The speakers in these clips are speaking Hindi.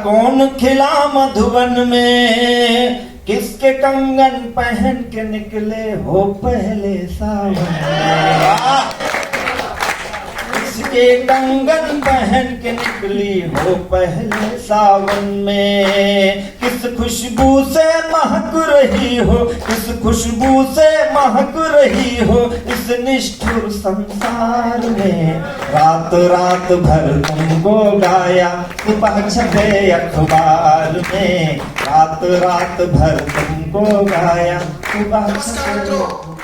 कौन खिला मधुबन में, किसके कंगन पहन के निकले हो पहले सावन में। किसके कंगन पहन के निकली हो पहले सावन में। किस खुशबू से महक रही हो, किस खुशबू से महक रही हो इस निष्ठुर संसार में। रात रात भर तुमको गाया सुबह छपे अखबार में। रात रात भर तुमको गाया सुबह छपे।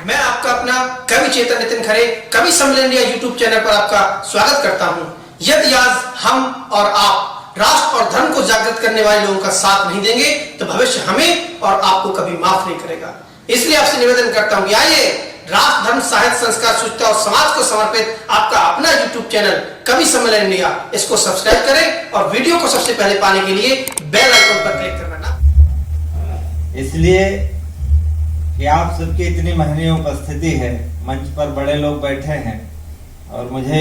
मैं आपका अपना कवि चेतन नितिन खरे कवि सम्मेलन इंडिया यूट्यूब चैनल पर आपका स्वागत करता हूं। यदि आज हम और आप राष्ट्र और धर्म को जागृत करने वाले लोगों का साथ नहीं देंगे तो भविष्य हमें और आपको कभी माफ नहीं करेगा। इसलिए आपसे निवेदन करता हूं कि आइए राष्ट्र, धर्म, साहित्य, संस्कार, शुचिता और समाज को समर्पित आपका अपना यूट्यूब चैनल कवि सम्मेलन इंडिया, इसको सब्सक्राइब करें और वीडियो को सबसे पहले पाने के लिए बेल आइकन पर क्लिक करना। इसलिए कि आप सबकी इतनी महंगी उपस्थिति है, मंच पर बड़े लोग बैठे हैं और मुझे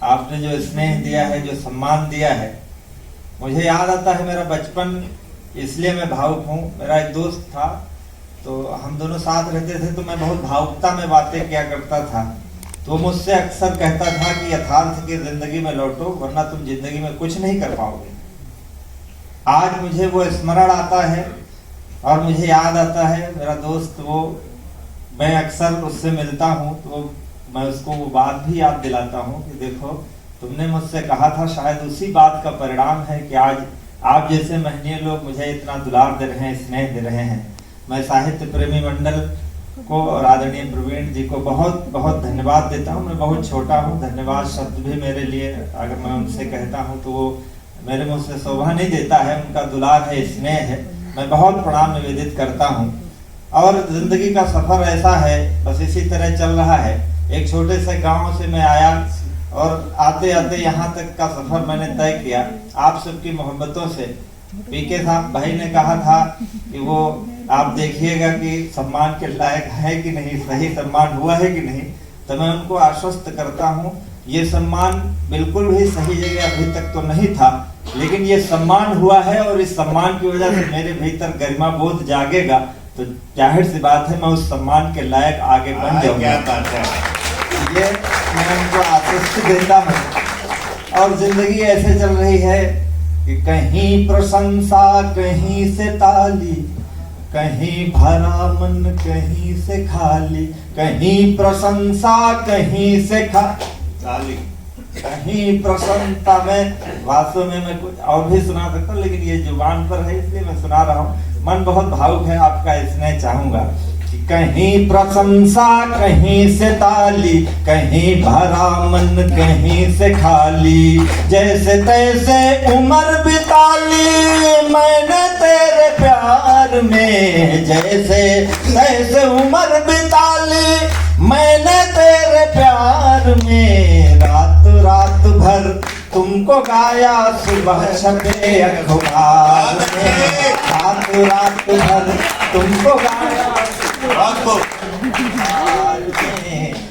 आपने जो स्नेह दिया है, जो सम्मान दिया है, मुझे याद आता है मेरा बचपन। इसलिए मैं भावुक हूँ। मेरा एक दोस्त था, तो हम दोनों साथ रहते थे, तो मैं बहुत भावुकता में बातें किया करता था। तो मुझसे अक्सर कहता था कि यथार्थ की जिंदगी में लौटो, वरना तुम जिंदगी में कुछ नहीं कर पाओगे। आज मुझे वो स्मरण आता है और मुझे याद आता है मेरा दोस्त, वो मैं अक्सर उससे मिलता हूँ तो मैं उसको वो बात भी याद दिलाता हूँ कि देखो तुमने मुझसे कहा था, शायद उसी बात का परिणाम है कि आज आप जैसे महनीय लोग मुझे इतना दुलार दे रहे हैं, स्नेह दे रहे हैं। मैं साहित्य प्रेमी मंडल को और आदरणीय प्रवीण जी को बहुत बहुत धन्यवाद देता हूँ। मैं बहुत छोटा हूँ, धन्यवाद शब्द भी मेरे लिए अगर मैं उनसे कहता हूँ तो वो मेरे मुँह से शोभा नहीं देता है। उनका दुलार है, स्नेह है, मैं बहुत प्रणाम निवेदित करता हूँ। और जिंदगी का सफर ऐसा है, बस इसी तरह चल रहा है। एक छोटे से गांव से मैं आया और आते आते यहाँ तक का सफर मैंने तय किया आप सबकी मोहब्बतों से। पीके साहब भाई ने कहा था कि वो आप देखिएगा कि सम्मान के लायक है कि नहीं, सही सम्मान हुआ है कि नहीं। तो मैं उनको आश्वस्त करता हूँ, ये सम्मान बिल्कुल भी सही जगह अभी तक तो नहीं था, लेकिन ये सम्मान हुआ है और इस सम्मान की वजह से मेरे भीतर गरिमा बोध जागेगा, तो जाहिर सी बात है मैं उस सम्मान के लायक आगे बन जाऊंगा। ये मैं उनको आश्वस्त देता हूँ। और जिंदगी ऐसे चल रही है कि कहीं प्रशंसा, कहीं से ताली, कहीं भरा मन, कहीं से खाली। कहीं प्रशंसा, कहीं से खाली, कहीं प्रसन्नता में। वास्तव में मैं कुछ और भी सुना सकता हूँ, लेकिन ये जुबान पर है इसलिए मैं सुना रहा हूँ। मन बहुत भावुक है, आपका स्नेह चाहूंगा कि कहीं प्रशंसा, कहीं से ताली, कहीं भरा मन, कहीं से खाली। जैसे तैसे उम्र बिताली मैंने तेरे प्यार में। जैसे तैसे उम्र बिताली मैंने तेरे प्यार में। रात रात भर तुमको गाया सुबह छपे अखबार में। रात रात भर तुमको गाया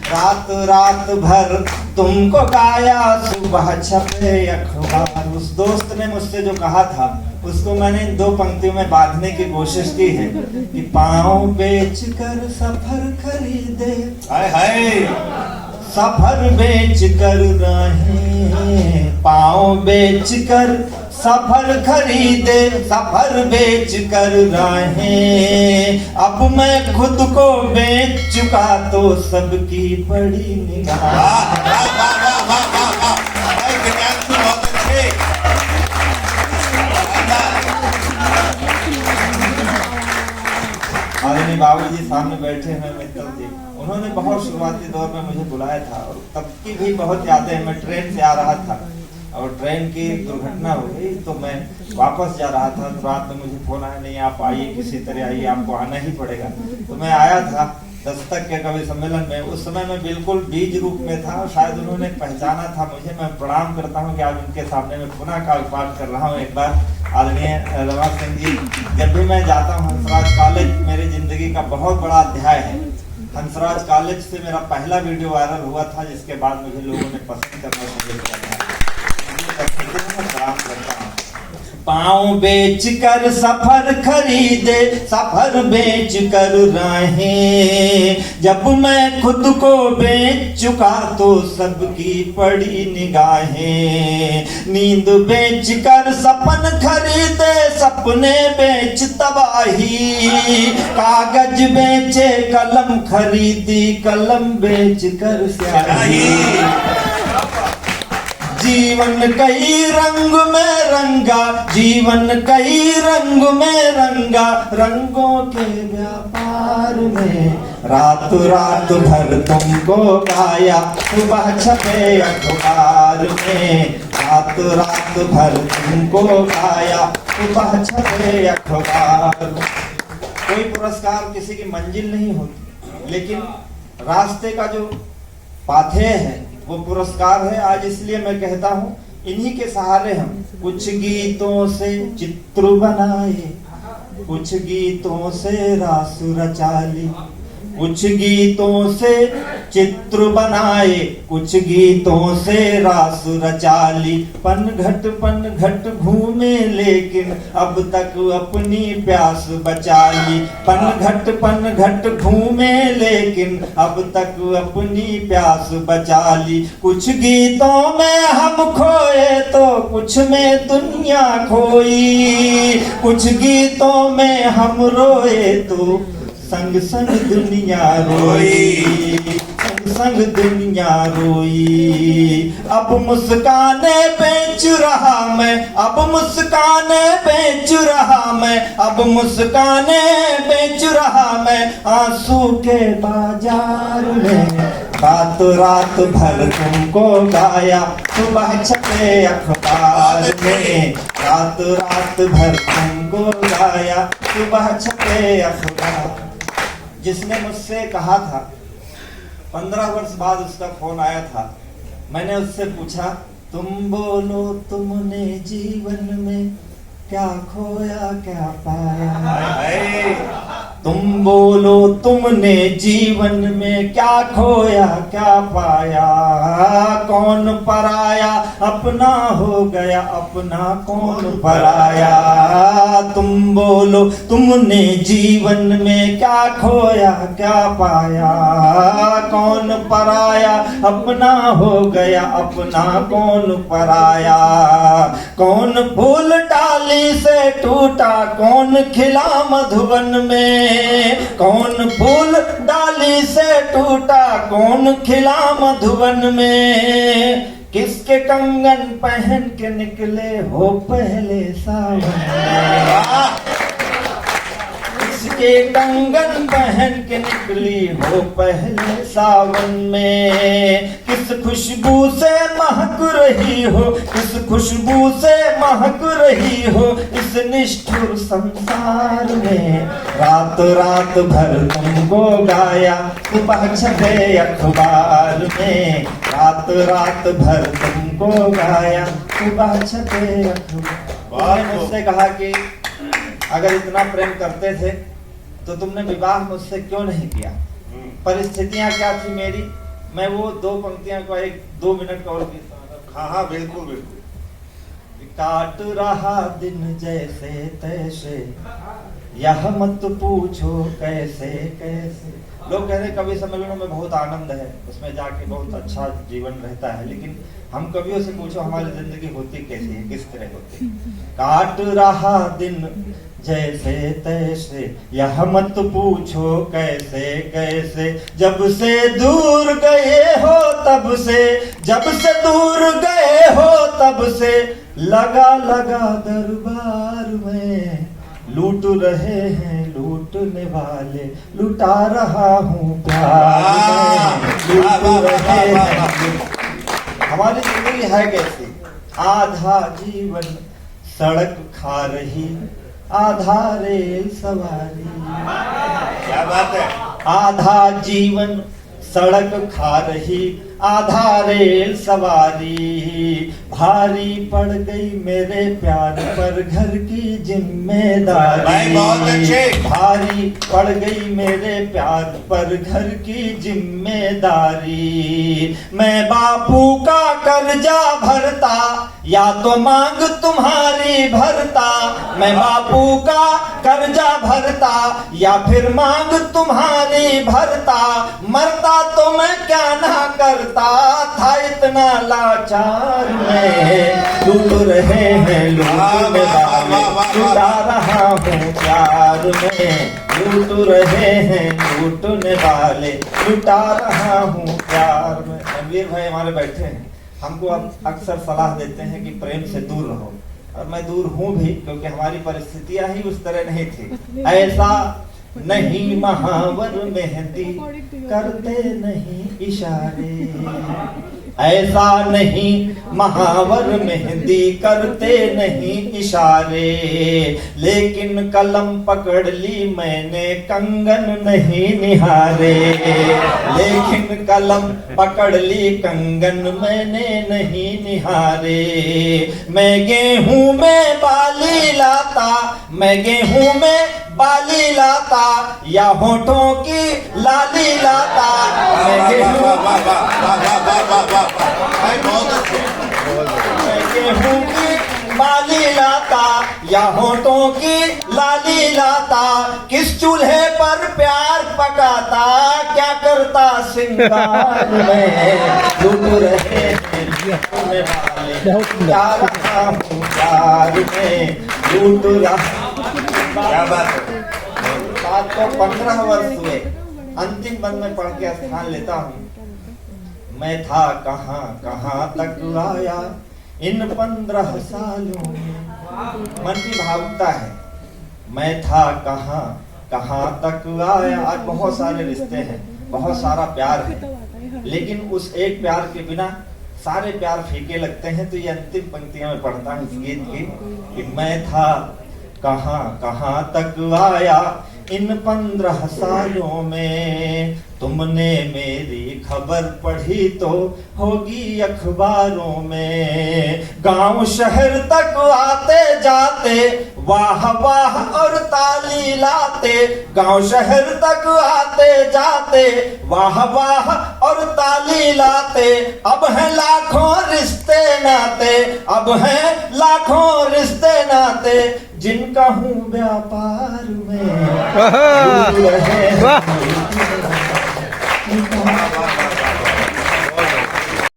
रात रात भर तुमको गाया सुबह छपे अखबार। उस दोस्त ने मुझसे जो कहा था उसको मैंने इन दो पंक्तियों में बांधने की कोशिश की है कि पाँव बेच कर सफर खरीदे, हाय हाय सफर बेच कर राहें। पाँव बेच कर सफर खरीदे, सफर बेच कर राहें। अब मैं खुद को बेच चुका तो सबकी बड़ी निगाह। आदरणीय बाबूजी सामने बैठे हैं मित्तल जी, उन्होंने बहुत शुरुआती दौर में मुझे बुलाया था और तब की भी बहुत यादें। मैं ट्रेन से आ रहा था और ट्रेन की दुर्घटना हो गई, तो मैं वापस जा रहा था। तो रात में मुझे फोन आया, नहीं आप आइए, किसी तरह आइए, आपको आना ही पड़ेगा। तो मैं आया था दस्तक के कवि सम्मेलन में। उस समय मैं बिल्कुल बीज रूप में था और शायद उन्होंने पहचाना था मुझे। मैं प्रणाम करता हूँ कि आज उनके सामने मैं पुनः काल पाठ कर रहा हूँ। एक बार आदरणीय रवा सिंह जी, जब भी मैं जाता हूँ हंसराज कॉलेज मेरी जिंदगी का बहुत बड़ा अध्याय है। हंसराज कॉलेज से मेरा पहला वीडियो वायरल हुआ था, जिसके बाद मुझे लोगों ने पसंद करना शुरू किया था। प्रणाम करता हूँ। पाँव बेच कर सफर खरीदे, सफर बेच कर राहें। जब मैं खुद को बेच चुका तो सबकी पड़ी निगाहें। नींद बेच कर सपन खरीदे, सपने बेच तबाही। कागज बेचे कलम खरीदी, कलम बेच कर स्याही। जीवन कई रंग में रंगा, जीवन कई रंग में रंगा, रंगों के व्यापार में। रात रात भर तुमको गाया, सुबह छपे अखबार में। रात रात भर तुमको गाया, सुबह छपे अखबार में। कोई पुरस्कार किसी की मंजिल नहीं होती, लेकिन रास्ते का जो पाथे है वो पुरस्कार है। आज इसलिए मैं कहता हूँ, इन्हीं के सहारे हम कुछ गीतों से चित्र बनाए, कुछ गीतों से रास रचा ली। कुछ गीतों से चित्र बनाए, कुछ गीतों से रास रचा ली। पन घट घूमे लेकिन अब तक अपनी प्यास बचा ली। पन घट घूमे लेकिन अब तक अपनी प्यास बचा ली। कुछ गीतों में हम खोए तो कुछ में दुनिया खोई। कुछ गीतों में हम रोए तो संग संग दुनिया रोई, संग संग दुनिया रोई। अब मुस्काने बेच रहा मैं, अब मुस्काने बेच रहा मैं, अब मुस्काने बेच रहा मैं आंसू के बाजार में। रात रात भर तुमको गाया, सुबह छपे अखबार में। रात रात भर तुमको गाया, सुबह छपे अखबार। जिसने मुझसे कहा था, 15 वर्ष बाद उसका फोन आया था। मैंने उससे पूछा, तुम बोलो तुमने जीवन में क्या खोया क्या पाया। तुम बोलो तुमने जीवन में क्या खोया क्या पाया। कौन पराया अपना हो गया, अपना कौन पराया। तुम बोलो तुमने जीवन में क्या खोया क्या पाया। कौन पराया अपना हो गया, अपना कौन पराया। कौन फूल डाली से टूटा, कौन खिला मधुवन में। कौन फूल डाली से टूटा, कौन खिला मधुवन में। किसके कंगन पहन के निकले हो पहले सावन में। किसके कंगन पहन के निकली हो पहले सावन में। किस खुशबू से महक रही हो, किस खुशबू से महक रही हो इस निष्ठुर संसार में। रात रात भर तुमको गाया, सुबह छपे अखबार में। रात रात भर तुमको गाया, सुबह छपे अखबार। मुझसे कहा कि अगर इतना प्रेम करते थे तो तुमने विवाह मुझसे क्यों नहीं किया। परिस्थितियां क्या थी मेरी, मैं वो 2 पंक्तियां को 1-2 मिनट का और हाँ बिल्कुल बिल्कुल। काट रहा दिन जैसे तैसे, यह मत पूछो कैसे कैसे। लोग कह रहे कवि सम्मेलनों में बहुत आनंद है, उसमें जाके बहुत अच्छा जीवन रहता है, लेकिन हम कवियों से पूछो हमारी जिंदगी होती कैसी है, किस तरह होती है। काट रहा दिन जैसे तैसे, यह मत पूछो कैसे कैसे। जब से दूर गए हो तब से, जब से दूर गए हो तब से लगा लगा दरबार में। लूट रहे हैं लूटने वाले, लुटा रहा हूँ प्यार में। लूट रहे हैं। हमारी जिंदगी है कैसी, आधा जीवन सड़क खा रही, आधा रेल सवारी। क्या बात है। आधा जीवन सड़क खा रही, आधा रेल सवारी। भारी पड़ गई मेरे प्यार पर घर की जिम्मेदारी। भाई बहुत अच्छे। भारी पड़ गई मेरे प्यार पर घर की जिम्मेदारी। मैं बापू का कर्जा भरता या तो मांग तुम्हारी भरता, मैं बापू का कर्जा भरता, या फिर मांग तुम्हारी भरता, मरता तो मैं क्या ना करता, था इतना लाचार में। लूट रहे हैं लूटने वाले, लुटा रहा हूँ प्यार में। लूट रहे हैं लूटने वाले, लुटा रहा हूँ प्यार में। रणवीर भाई हमारे बैठे हैं, हमको अब अक्सर सलाह देते हैं कि प्रेम से दूर रहो, और मैं दूर हूँ भी, क्योंकि हमारी परिस्थितियां ही उस तरह नहीं थी। ऐसा नहीं महावर मेहंदी करते नहीं इशारे, ऐसा नहीं महावर मेहंदी करते नहीं इशारे, लेकिन कलम पकड़ ली मैंने कंगन नहीं निहारे, लेकिन कलम पकड़ ली कंगन मैंने नहीं निहारे। मैं गेहूं में बाली लाता, मैं गेहूं में बाली लाता, या होठों की लाली लाता, मैं गेहूं गेहूं की बाली लाता, या होठों की लाली लाता, किस चूल्हे पर प्यार पकाता, क्या करता सिंगार में। लूट रहे लूटने वाले, प्यार रहा हूँ प्यार में, लूट रहा। क्या बात है। बात तो 15 वर्ष हुए, अंतिम बंद में पढ़ के स्थान लेता हूँ। मैं था कहाँ कहाँ तक आया इन 15 सालों में। मन की भावुकता है, मैं था कहाँ कहाँ तक आया। आज बहुत सारे रिश्ते हैं, बहुत सारा प्यार है, लेकिन उस एक प्यार के बिना सारे प्यार फीके लगते हैं। तो ये अंतिम पंक्तियां में पढ़ता हूँ इस गीत की कि मैं था कहाँ कहाँ तक आया इन 15 सालों में, तुमने मेरी खबर पढ़ी तो होगी अखबारों में। गांव शहर तक आते जाते वाह वाह और ताली लाते, गांव शहर तक आते जाते वाह वाह और ताली लाते। अब हैं लाखों रिश्ते नाते, अब हैं लाखों रिश्ते नाते, जिनका हूँ व्यापार में।